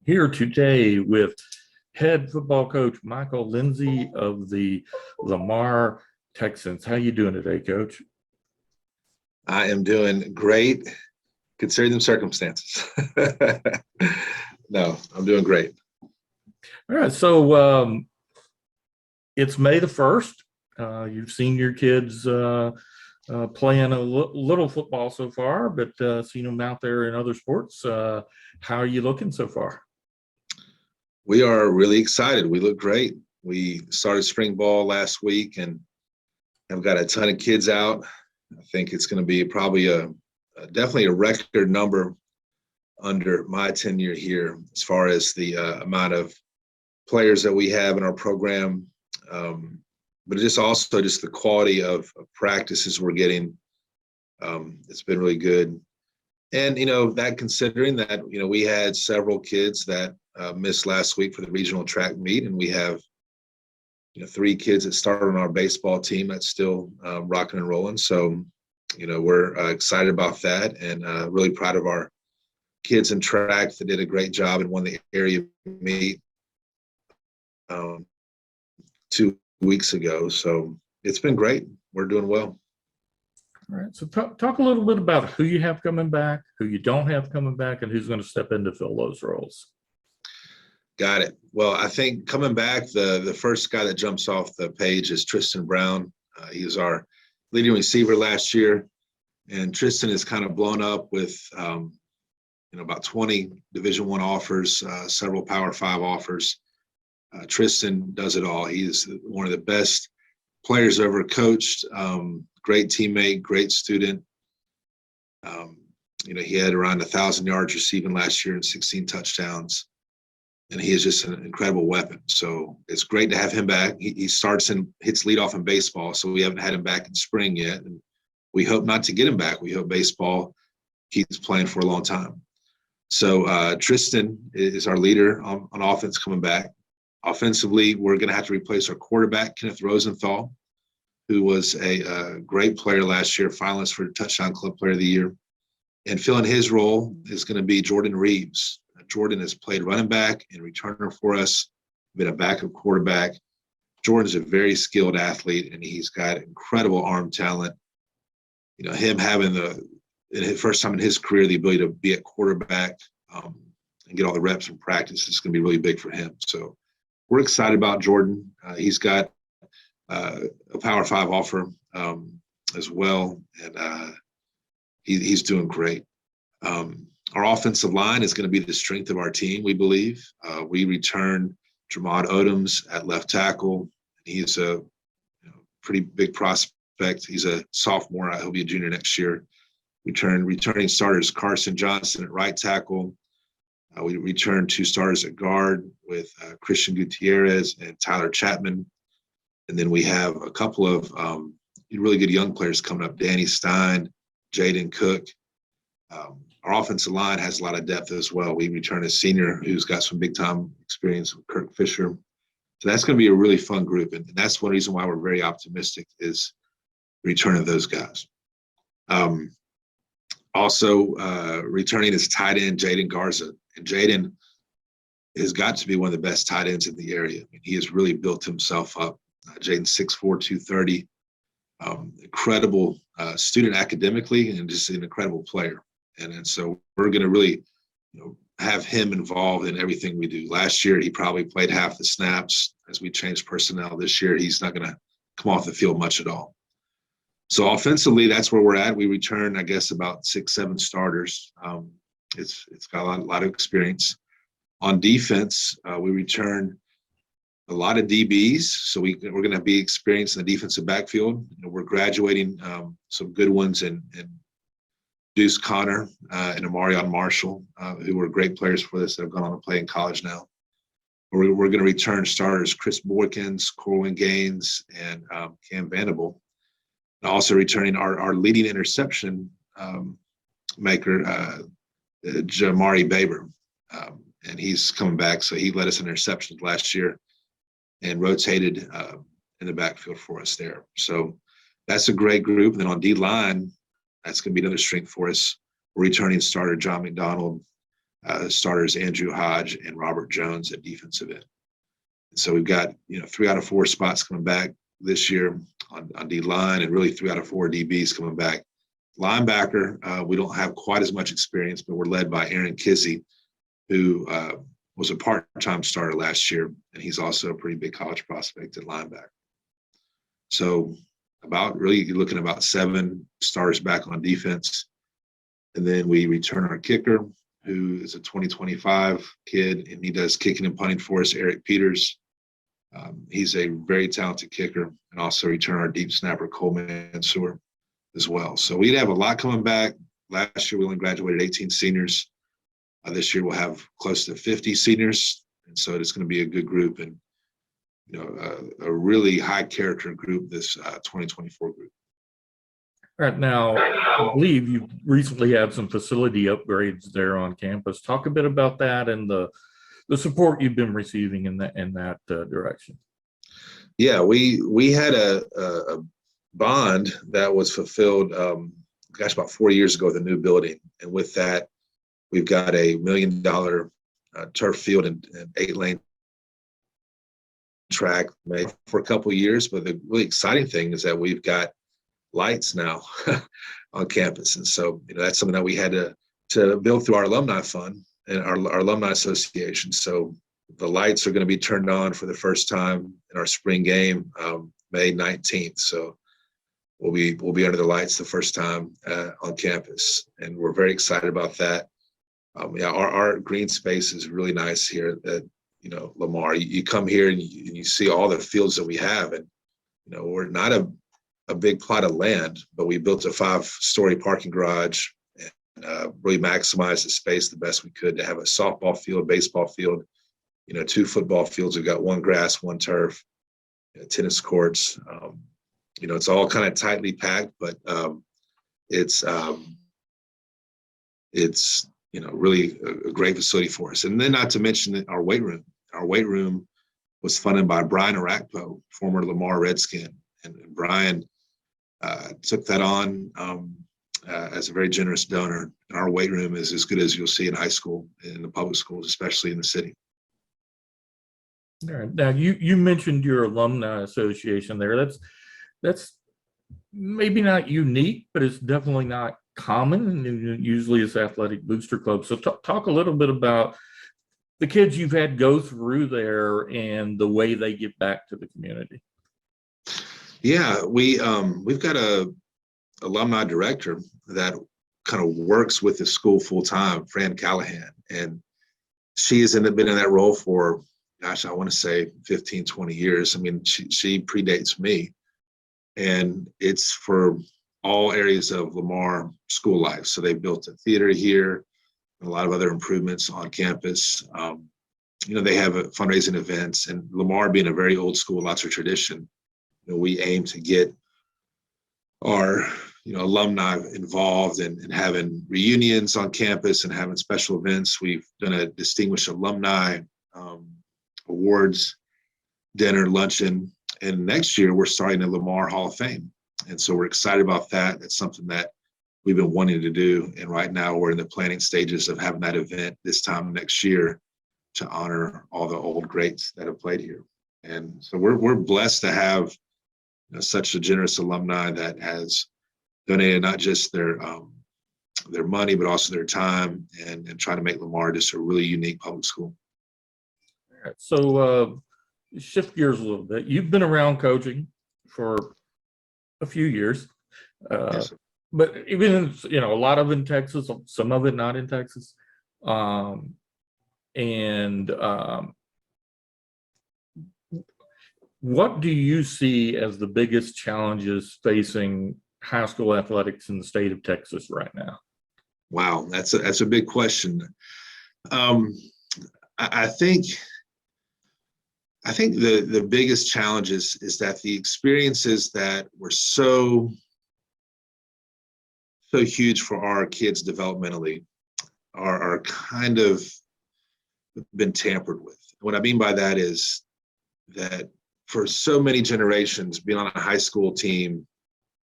Here today with head football coach Michael Lindsey of the Lamar Texans. How you doing today, Coach? I am doing great, considering the circumstances. No, I'm doing great. All right, so it's May the 1st. You've seen your kids playing a little football so far, but seen them out there in other sports. How are you looking so far? We are really excited. We look great. We started spring ball last week and have got a ton of kids out. I think it's going to be probably definitely a record number under my tenure here as far as the amount of players that we have in our program, but just also just the quality of practices we're getting. It's been really good. And, that considering that, we had several kids that missed last week for the regional track meet, and we have, 3 kids that started on our baseball team that's still rocking and rolling. So, we're excited about that and really proud of our kids in track that did a great job and won the area meet 2 weeks ago. So it's been great. We're doing well. All right. So talk a little bit about who you have coming back, who you don't have coming back, and who's going to step in to fill those roles. Got it. Well, I think coming back, the first guy that jumps off the page is Tristan Brown. He was our leading receiver last year, and Tristan has kind of blown up with about 20 Division I offers, several Power 5 offers. Tristan does it all. He's one of the best players ever coached. Great teammate, great student. He had around 1,000 yards receiving last year and 16 touchdowns. And he is just an incredible weapon. So it's great to have him back. He starts and hits leadoff in baseball, so we haven't had him back in spring yet. And we hope not to get him back. We hope baseball keeps playing for a long time. So Tristan is our leader on offense coming back. Offensively, we're going to have to replace our quarterback, Kenneth Rosenthal, who was a great player last year, finalist for Touchdown Club Player of the Year. And filling his role is going to be Jordan Reeves. Jordan has played running back and returner for us, been a backup quarterback. Jordan's a very skilled athlete, and he's got incredible arm talent. Him having first time in his career, the ability to be at quarterback and get all the reps in practice is going to be really big for him. So we're excited about Jordan. He's got a Power 5 offer as well, and he's doing great. Our offensive line is going to be the strength of our team, we believe. We return Dramod Odoms at left tackle. He's a pretty big prospect. He's a sophomore. He'll be a junior next year. Returning starters Carson Johnson at right tackle. We return 2 starters at guard with Christian Gutierrez and Tyler Chapman. And then we have a couple of really good young players coming up, Danny Stein, Jaden Cook. Our offensive line has a lot of depth as well. We return a senior who's got some big-time experience with Kirk Fisher. So that's going to be a really fun group. And that's one reason why we're very optimistic is the return of those guys. Also, returning is tight end Jaden Garza. And Jaden has got to be one of the best tight ends in the area. I mean, he has really built himself up. Jaden's 6'4", 230. Incredible student academically and just an incredible player. And so we're going to really have him involved in everything we do. Last year, he probably played half the snaps. As we changed personnel this year, he's not going to come off the field much at all. So offensively, that's where we're at. We return, I guess, about 6, 7 starters. It's got a lot of experience. On defense, we return a lot of DBs, so we're going to be experienced in the defensive backfield. We're graduating some good ones in Deuce Connor and Amarion Marshall, who were great players for us that have gone on to play in college now. We're going to return starters Chris Boykins, Corwin Gaines, and Cam Vanderbilt. And also returning our leading interception maker, Jamari Baber. And he's coming back, so he led us in interceptions last year and rotated in the backfield for us there. So that's a great group. And then on D-line, that's going to be another strength for us. We're returning starter John McDonald, Starters Andrew Hodge and Robert Jones at defensive end. So we've got 3 out of 4 spots coming back this year on D line, and really 3 out of 4 DBs coming back. Linebacker, we don't have quite as much experience, but we're led by Aaron Kizzy, who was a part-time starter last year, and he's also a pretty big college prospect at linebacker. So you're looking about 7 starters back on defense. And then we return our kicker, who is a 2025 kid, and he does kicking and punting for us, Eric Peters. He's a very talented kicker, and also return our deep snapper, Coleman Mansour, as well. So we'd have a lot coming back. Last year, we only graduated 18 seniors. This year, we'll have close to 50 seniors, and so it's going to be a good group, and a really high character group, this 2024 group. Right now, I believe you recently had some facility upgrades there on campus. Talk a bit about that and the support you've been receiving in that direction. Yeah, we had a bond that was fulfilled, about 4 years ago with a new building, and with that, we've got $1 million turf field and 8-lane track made for a couple of years. But the really exciting thing is that we've got lights now on campus, and so that's something that we had to build through our alumni fund and our alumni association. So the lights are going to be turned on for the first time in our spring game, May 19th. So we'll be under the lights the first time on campus, and we're very excited about that. Our green space is really nice here at Lamar. You come here and you see all the fields that we have, and we're not a big plot of land, but we built a 5-story parking garage and really maximized the space the best we could to have a softball field, baseball field, 2 football fields. We've got 1 grass, 1 turf, tennis courts. It's all kind of tightly packed, but it's really a great facility for us. And then not to mention our weight room. Our weight room was funded by Brian Arakpo, former Lamar Redskin. And Brian took that on as a very generous donor. And our weight room is as good as you'll see in high school, in the public schools, especially in the city. All right. Now, you mentioned your alumni association there. That's maybe not unique, but it's definitely not common. Usually it's athletic booster clubs. So talk a little bit about the kids you've had go through there and the way they give back to the community. Yeah, we've got a alumni director that kind of works with the school full time, Fran Callahan, and she has been in that role for, I want to say 15, 20 years. I mean, she predates me, and it's for all areas of Lamar school life. So they built a theater here, and a lot of other improvements on campus. They have fundraising events, and Lamar being a very old school, lots of tradition, we aim to get our alumni involved and having reunions on campus and having special events. We've done a distinguished alumni awards dinner, luncheon, and next year we're starting the Lamar Hall of Fame. And so we're excited about that. That's something that we've been wanting to do. And right now we're in the planning stages of having that event this time next year to honor all the old greats that have played here. And so we're blessed to have such a generous alumni that has donated not just their money, but also their time and trying to make Lamar just a really unique public school. All right. So shift gears a little bit. You've been around coaching for a few years, Yes, but even a lot of it in Texas, some of it not in Texas, what do you see as the biggest challenges facing high school athletics in the state of Texas right now? Wow, that's a big question. I think the biggest challenge is that the experiences that were so huge for our kids developmentally are kind of been tampered with. What I mean by that is that for so many generations, being on a high school team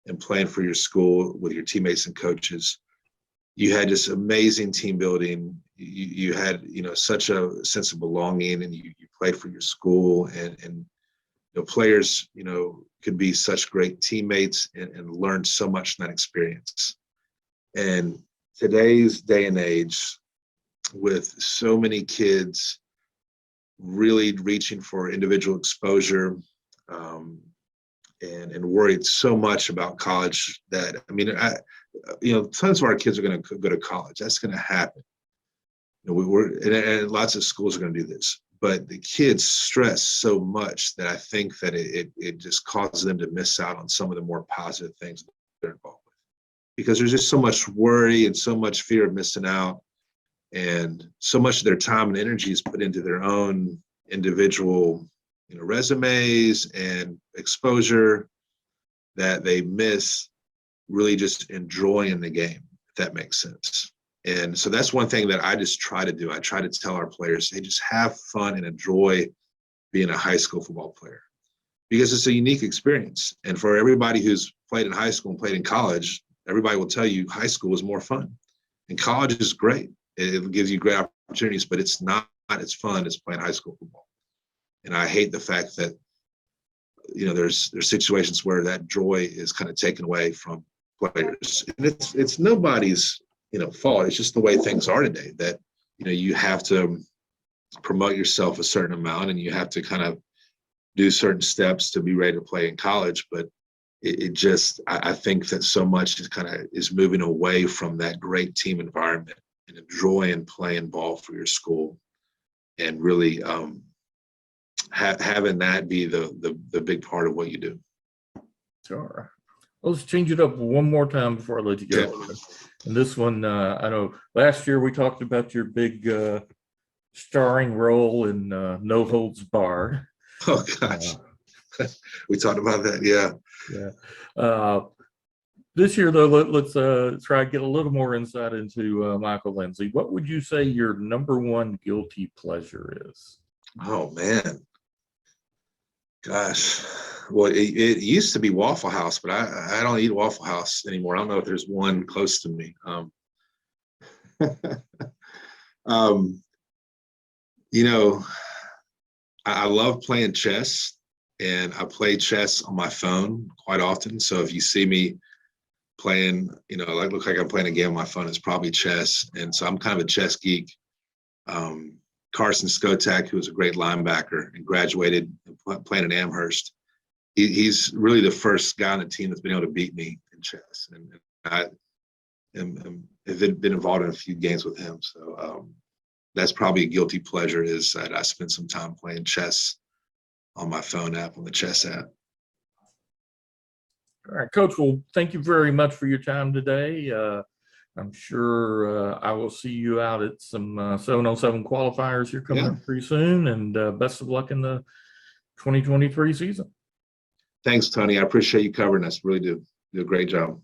and playing for your school with your teammates and coaches, you had this amazing team building. You had, such a sense of belonging, and you played for your school, and players, could be such great teammates and learn so much from that experience. And today's day and age, with so many kids really reaching for individual exposure, and worried so much about college that, tons of our kids are going to go to college. That's going to happen. And lots of schools are going to do this, but the kids stress so much that I think that it just causes them to miss out on some of the more positive things that they're involved with, because there's just so much worry and so much fear of missing out, and so much of their time and energy is put into their own individual, resumes and exposure, that they miss really just enjoying the game, if that makes sense. And so that's one thing that I just try to do. I try to tell our players, hey, just have fun and enjoy being a high school football player, because it's a unique experience. And for everybody who's played in high school and played in college, everybody will tell you high school is more fun. And college is great. It gives you great opportunities, but it's not as fun as playing high school football. And I hate the fact that, there's situations where that joy is kind of taken away from players. And it's nobody's, fault. It's just the way things are today, that, you have to promote yourself a certain amount, and you have to kind of do certain steps to be ready to play in college. But I think that so much is moving away from that great team environment and enjoying playing ball for your school, and really having that be the big part of what you do. Sure. Let's change it up one more time before I let you go. Okay. And this one, I know last year we talked about your big starring role in No Holds Barred. Oh gosh, we talked about that. Yeah. Yeah. This year, though, let's try to get a little more insight into Michael Lindsey. What would you say your number one guilty pleasure is? Oh man, gosh. Well, it used to be Waffle House, but I don't eat Waffle House anymore. I don't know if there's one close to me. I love playing chess, and I play chess on my phone quite often. So if you see me playing, look like I'm playing a game on my phone, it's probably chess. And so I'm kind of a chess geek. Carson Skotak, who was a great linebacker and graduated playing at Amherst, he's really the first guy on the team that's been able to beat me in chess. And I have been involved in a few games with him. So that's probably a guilty pleasure, is that I spent some time playing chess on my phone app, on the chess app. All right, Coach, well, thank you very much for your time today. I'm sure I will see you out at some 7-on-7 qualifiers here coming up pretty soon, and best of luck in the 2023 season. Thanks, Tony. I appreciate you covering us. Really do. You do a great job.